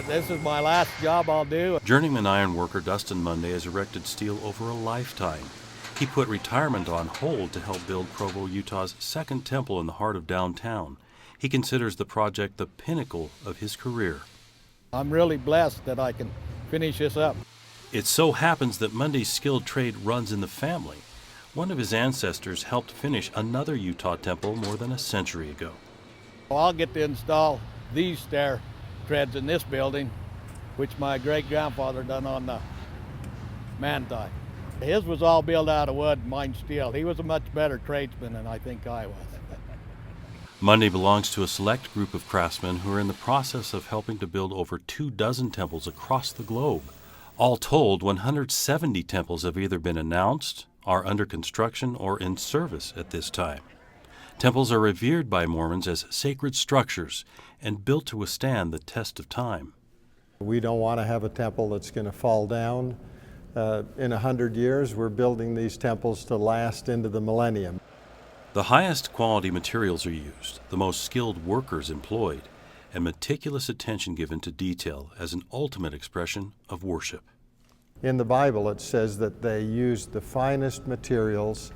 This is my last job I'll do. Journeyman iron worker Dustin Monday has erected steel over a lifetime. He put retirement on hold to help build Provo, Utah's second temple in the heart of downtown. He considers the project the pinnacle of his career. I'm really blessed that I can finish this up. It so happens that Monday's skilled trade runs in the family. One of his ancestors helped finish another Utah temple more than a century ago. Well, I'll get to install these stair treads in this building, which my great-grandfather done on the Manti. His was all built out of wood, mine steel. He was a much better tradesman than I think I was. Monday belongs to a select group of craftsmen who are in the process of helping to build over 24 temples across the globe. All told, 170 temples have either been announced, are under construction, or in service at this time. Temples are revered by Mormons as sacred structures and built to withstand the test of time. We don't want to have a temple that's going to fall down. In 100 years, we're building these temples to last into the millennium. The highest quality materials are used, the most skilled workers employed, and meticulous attention given to detail as an ultimate expression of worship. In the Bible, it says that they used the finest materials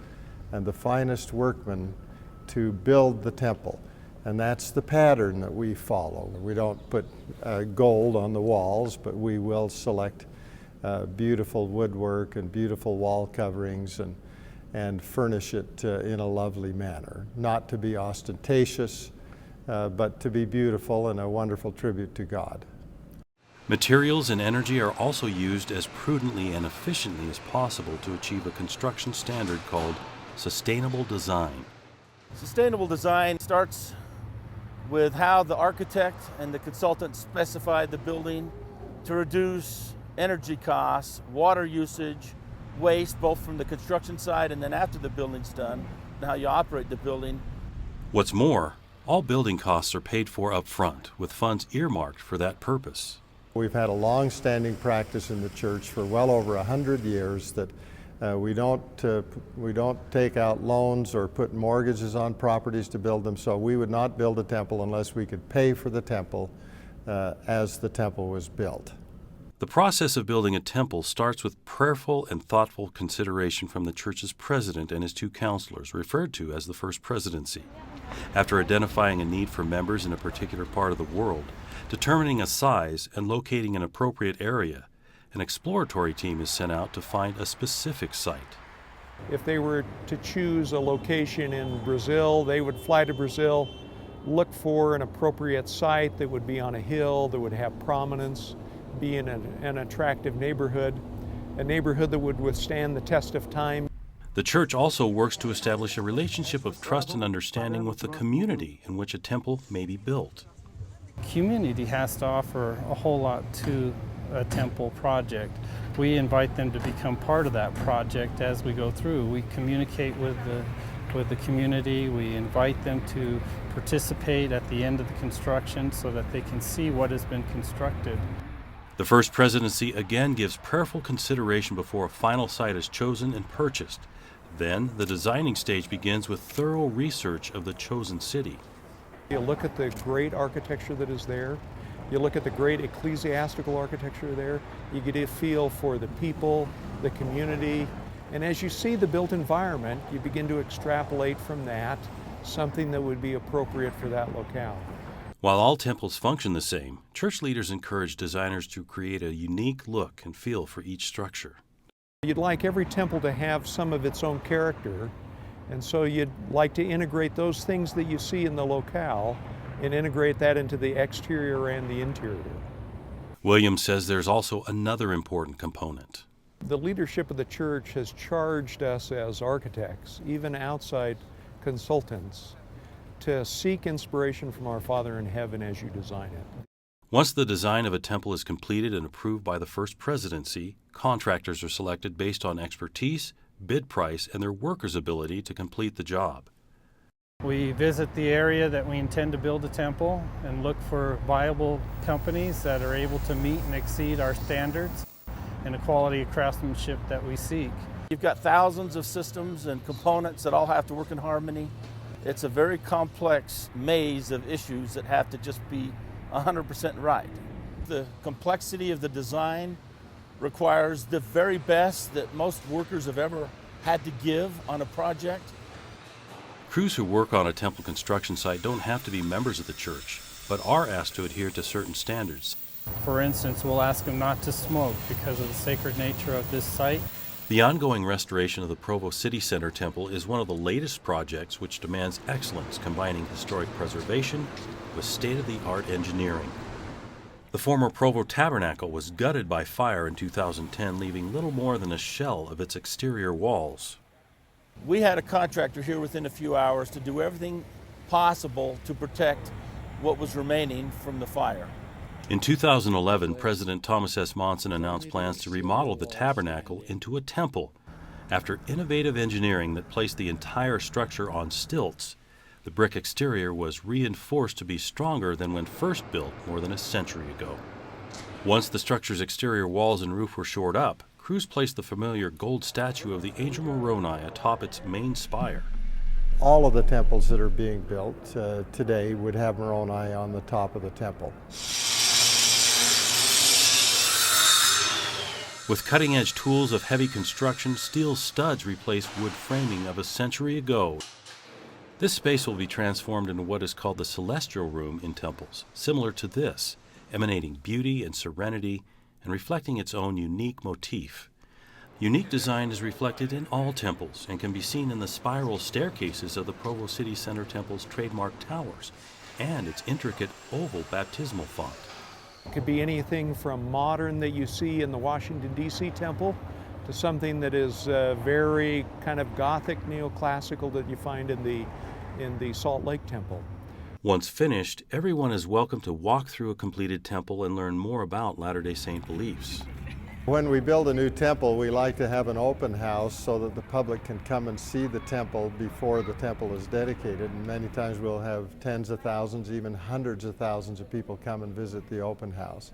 and the finest workmen to build the temple. And that's the pattern that we follow. We don't put gold on the walls, but we will select beautiful woodwork and beautiful wall coverings and furnish it in a lovely manner. Not to be ostentatious, but to be beautiful and a wonderful tribute to God. Materials and energy are also used as prudently and efficiently as possible to achieve a construction standard called sustainable design. Sustainable design starts with how the architect and the consultant specified the building to reduce energy costs, water usage, waste, both from the construction side and then after the building's done, and how you operate the building. What's more, all building costs are paid for up front, with funds earmarked for that purpose. We've had a long-standing practice in the church for well over 100 years that we don't take out loans or put mortgages on properties to build them, so we would not build a temple unless we could pay for the temple as the temple was built. The process of building a temple starts with prayerful and thoughtful consideration from the church's president and his two counselors, referred to as the First Presidency. After identifying a need for members in a particular part of the world, determining a size, and locating an appropriate area, an exploratory team is sent out to find a specific site. If they were to choose a location in Brazil, they would fly to Brazil, look for an appropriate site that would be on a hill, that would have prominence, be in an attractive neighborhood, a neighborhood that would withstand the test of time. The church also works to establish a relationship of trust and understanding with the community in which a temple may be built. Community has to offer a whole lot to a temple project. We invite them to become part of that project as we go through. We communicate with the community. We invite them to participate at the end of the construction so that they can see what has been constructed. The First Presidency again gives prayerful consideration before a final site is chosen and purchased. Then, the designing stage begins with thorough research of the chosen city. You look at the great architecture that is there, you look at the great ecclesiastical architecture there, you get a feel for the people, the community, and as you see the built environment, you begin to extrapolate from that something that would be appropriate for that locale. While all temples function the same, church leaders encourage designers to create a unique look and feel for each structure. You'd like every temple to have some of its own character, and so you'd like to integrate those things that you see in the locale and integrate that into the exterior and the interior. Williams says there's also another important component. The leadership of the church has charged us as architects, even outside consultants, to seek inspiration from our Father in heaven as you design it. Once the design of a temple is completed and approved by the First Presidency, contractors are selected based on expertise, bid price, and their workers' ability to complete the job. We visit the area that we intend to build a temple and look for viable companies that are able to meet and exceed our standards and the quality of craftsmanship that we seek. You've got thousands of systems and components that all have to work in harmony. It's a very complex maze of issues that have to just be 100% right. the complexity of the design requires the very best that most workers have ever had to give on a project. Crews who work on a temple construction site don't have to be members of the church, but are asked to adhere to certain standards. For instance, we'll ask them not to smoke because of the sacred nature of this site. The ongoing restoration of the Provo City Center Temple is one of the latest projects which demands excellence, combining historic preservation with state-of-the-art engineering. The former Provo Tabernacle was gutted by fire in 2010, leaving little more than a shell of its exterior walls. We had a contractor here within a few hours to do everything possible to protect what was remaining from the fire. In 2011, President Thomas S. Monson announced plans to remodel the tabernacle into a temple. After innovative engineering that placed the entire structure on stilts, the brick exterior was reinforced to be stronger than when first built more than a century ago. Once the structure's exterior walls and roof were shored up, crews placed the familiar gold statue of the Angel Moroni atop its main spire. All of the temples that are being built today would have Moroni on the top of the temple. With cutting-edge tools of heavy construction, steel studs replaced wood framing of a century ago. This space will be transformed into what is called the Celestial Room in temples, similar to this, emanating beauty and serenity and reflecting its own unique motif. Unique design is reflected in all temples and can be seen in the spiral staircases of the Provo City Center Temple's trademark towers and its intricate oval baptismal font. It could be anything from modern that you see in the Washington, D.C. temple to something that is very kind of Gothic neoclassical that you find in the Salt Lake temple. Once finished, everyone is welcome to walk through a completed temple and learn more about Latter-day Saint beliefs. When we build a new temple, we like to have an open house so that the public can come and see the temple before the temple is dedicated. And many times we'll have tens of thousands, even hundreds of thousands of people come and visit the open house.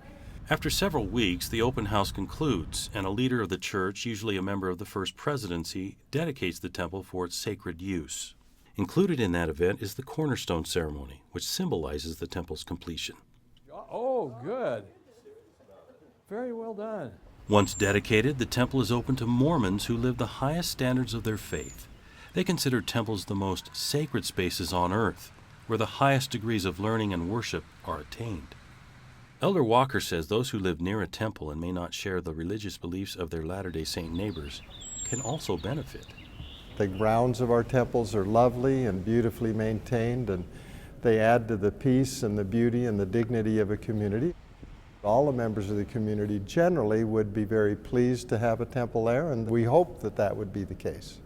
After several weeks, the open house concludes, and a leader of the church, usually a member of the First Presidency, dedicates the temple for its sacred use. Included in that event is the cornerstone ceremony, which symbolizes the temple's completion. Oh, good. Very well done. Once dedicated, the temple is open to Mormons who live the highest standards of their faith. They consider temples the most sacred spaces on earth, where the highest degrees of learning and worship are attained. Elder Walker says those who live near a temple and may not share the religious beliefs of their Latter-day Saint neighbors can also benefit. The grounds of our temples are lovely and beautifully maintained, and they add to the peace and the beauty and the dignity of a community. All the members of the community generally would be very pleased to have a temple there, and we hope that that would be the case.